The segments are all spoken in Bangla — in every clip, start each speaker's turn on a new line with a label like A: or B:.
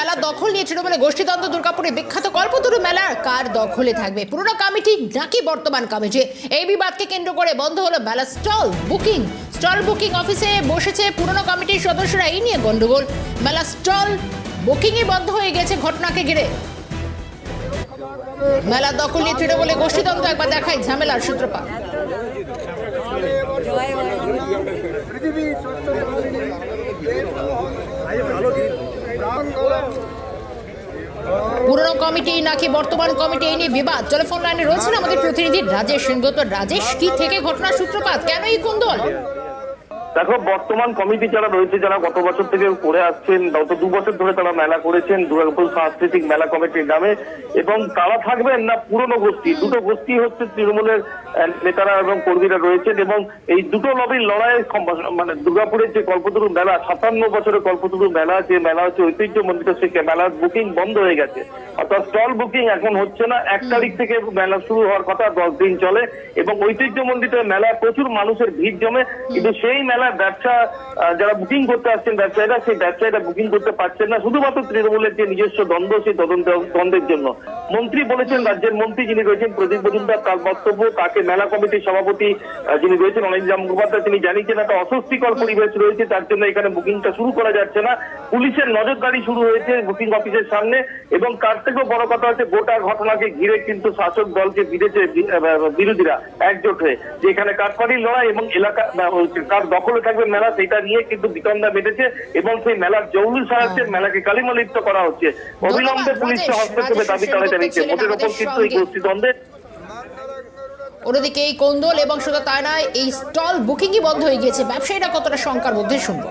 A: মেলা দখল নিয়ে তৃণমূলের গোষ্ঠীদ্বন্দ্ব। দুর্গাপুরে বিখ্যাত কল্পতরু মেলার কার দখলে থাকবে, পুরনো কমিটি নাকি বর্তমান কমিটি? এই বিবাদকে কেন্দ্র করে বন্ধ হলো মেলা স্টল বুকিং অফিসে বসেছে পুরনো কমিটির সদস্যরা। এই নিয়ে গন্ডগোল। মেলা স্টল বুকিংই বন্ধ হয়ে গেছে ঘটনাকে ঘিরে। মেলা দখল নিয়ে তৃণমূলের গোষ্ঠীদ্বন্দ্ব একবার দেখায় ঝামেলার সূত্রপাত। পুরনো কমিটি নাকি বর্তমান কমিটি, এই নিয়ে বিবাদ। টেলিফোন লাইনে রয়েছেন আমাদের প্রতিনিধি রাজেশ সিংহত। রাজেশ, কি থেকে ঘটনার সূত্রপাত, কেন এই কুন্দল?
B: দেখো, বর্তমান কমিটি যারা রয়েছে, যারা গত বছর থেকে করে আসছেন, গত 2 বছর ধরে তারা মেলা করেছেন দুর্গাপুর সাংস্কৃতিক মেলা কমিটির নামে, এবং তারা থাকবেন না পুরনো গোষ্ঠী। দুটো গোষ্ঠী হচ্ছে তৃণমূলের নেতারা এবং কর্মীরা রয়েছেন, এবং এই দুটো লবির লড়াইয়ে মানে দুর্গাপুরের যে কল্পতরু মেলা, 57 বছরের কল্পতরু মেলা, যে মেলা হচ্ছে ঐতিহ্যমণ্ডিত, সে মেলার বুকিং বন্ধ হয়ে গেছে। অর্থাৎ স্টল বুকিং এখন হচ্ছে না। 1 তারিখ থেকে মেলা শুরু হওয়ার কথা, 10 দিন চলে, এবং ঐতিহ্যমণ্ডিত মেলা প্রচুর মানুষের ভিড় জমে, কিন্তু সেই মেলার ব্যবসা যারা বুকিং করতে আসছেন ব্যবসায়ীরা, সেই ব্যবসায়ীরা বুকিং করতে পারছেন না, শুধুমাত্র তৃণমূলের যে নিজস্ব দ্বন্দ্ব, সেই দ্বন্দ্বের জন্য। মন্ত্রী বলেছেন, রাজ্যের মন্ত্রী যিনি রয়েছেন প্রদীপ মজুমদার, তার বক্তব্য, তাকে মেলা কমিটির সভাপতি যিনি রয়েছেন অনিন্দ্র মুখোপাধ্যায়, তিনি জানিয়েছেন একটা অস্বস্তিকর পরিবেশ রয়েছে, তার জন্য এখানে বুকিংটা শুরু করা যাচ্ছে না। পুলিশের নজরদারি শুরু হয়েছে বুকিং অফিসের সামনে, এবং তার থেকেও বড় কথা হচ্ছে গোটা ঘটনাকে ঘিরে কিন্তু শাসক দলকে বিঁধেছে বিরোধীরা একজোট হয়ে, যে এখানে কাঠপাড়ির লড়াই এবং এলাকা কার দখলে থাকবে মেলা, সেটা নিয়ে কিন্তু বিতণ্ডা বেঁধেছে, এবং সেই মেলার জৌলুস সাহায্যে মেলাকে কালিমালিপ্ত করা হচ্ছে। অবিলম্বে পুলিশকে হস্তক্ষেপের দাবি তারা জানিয়েছে। ভোটের ওপর কিন্তু এই গোষ্ঠীদ্বন্দ্বে
A: ওদিকে এই কোন্দল, এবং শুধু তাই নয়, এই স্টল বুকিংই বন্ধ হয়ে গিয়েছে। ব্যবসায়ীরা কতটা শঙ্কার মধ্যে, শুনবো।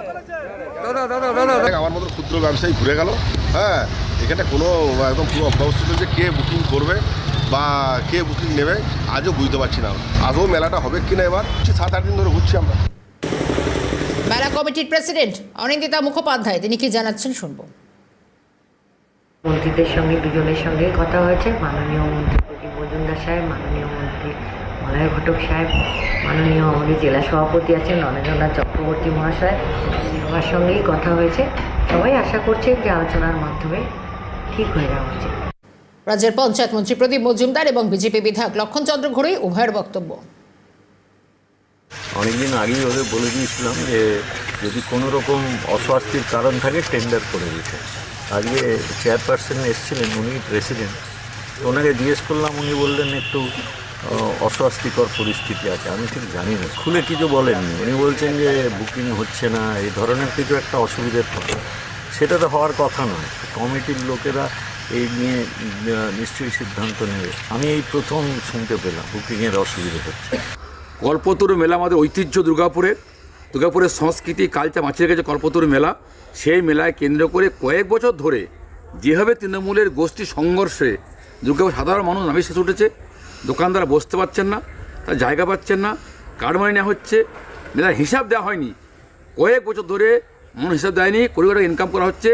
C: আমার মতো ক্ষুদ্র ব্যবসায়ী ঘুরে গেল। হ্যাঁ, এখানে কোনো একদম পুরো অব্যবস্থিত যে কে বুকিং করবে বা কে বুকিং নেবে আজও বুঝতে পারছি না। আজও মেলাটা হবে কিনা এবার 7-8 দিন ধরে ঘুরছি আমরা।
A: মেলা কমিটির প্রেসিডেন্ট অনিন্দিতা মুখোপাধ্যায় তিনি কি জানাচ্ছেন, শুনবো।
D: মন্ত্রীদের সঙ্গে দুজনের সঙ্গেই কথা হয়েছে। মাননীয় মন্ত্রী প্রদীপ মজুমদার সাহেব, মাননীয় মন্ত্রী মলয় ঘটক সাহেব, মাননীয় আমাদের জেলা সভাপতি আছেন নরেন্দ্রনাথ চক্রবর্তী মহাশয়, সবার সঙ্গেই কথা হয়েছে। সবাই আশা করছেন যে আলোচনার মাধ্যমে ঠিক হয়ে যাওয়া উচিত।
A: রাজ্যের পঞ্চায়েত মন্ত্রী প্রদীপ মজুমদার এবং বিজেপি বিধায়ক লক্ষণচন্দ্র ঘড়ুই উভয়ের বক্তব্য।
E: অনেকদিন আগেই ওদের বলে দিয়েছিলাম যে যদি কোনো রকম অস্বস্তির কারণ থাকে টেন্ডার করে দিতে। আজকে চেয়ারপারসন এসেছিলেন, উনি প্রেসিডেন্ট, ওনাকে জিজ্ঞেস করলাম, উনি বললেন একটু অস্বস্তিকর পরিস্থিতি আছে। আমি ঠিক জানি না, খুলে কিছু বলেননি। উনি বলছেন যে বুকিং হচ্ছে না, এই ধরনের কিছু একটা অসুবিধার কথা। সেটা তো হওয়ার কথা নয়। কমিটির লোকেরা এই নিয়ে নিশ্চয়ই সিদ্ধান্ত নেবে। আমি এই প্রথম শুনতে পেলাম বুকিংয়ের অসুবিধা হচ্ছে।
F: কল্পতরু মেলা আমাদের ঐতিহ্য, দুর্গাপুরের সংস্কৃতি কালচার বাঁচিয়ে রেখেছে কল্পতরু মেলা। সেই মেলায় কেন্দ্র করে কয়েক বছর ধরে যেভাবে তৃণমূলের গোষ্ঠী সংঘর্ষে দুর্গাপুর সাধারণ মানুষ নামে শেষ উঠেছে, দোকানদারা বসতে পারছেন না, তার জায়গা পাচ্ছেন না, কারমানি নেওয়া হচ্ছে, মেলার হিসাব দেওয়া হয়নি। কয়েক বছর ধরে মানুষ হিসাব দেয়নি, কোটি কোটি ইনকাম করা হচ্ছে,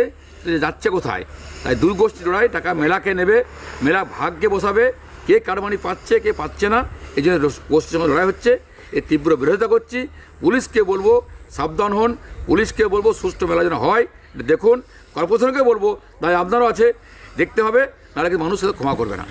F: যাচ্ছে কোথায়? তাই দুই গোষ্ঠী লড়াই, টাকা মেলাকে নেবে, মেলা ভাগ্যে বসাবে, কে কারমানি পাচ্ছে কে পাচ্ছে না, এই জন্য গোষ্ঠীর সঙ্গে লড়াই হচ্ছে। এর তীব্র বিরোধিতা করছি। পুলিশকে বলবো সাবধান হন, পুলিশকে বলবো সুষ্ঠু মেলা যেন হয় দেখুন, কর্পোরেশনকে বলবো তাই আপনারও আছে, দেখতে হবে, নাহলে মানুষ ক্ষমা করবে না।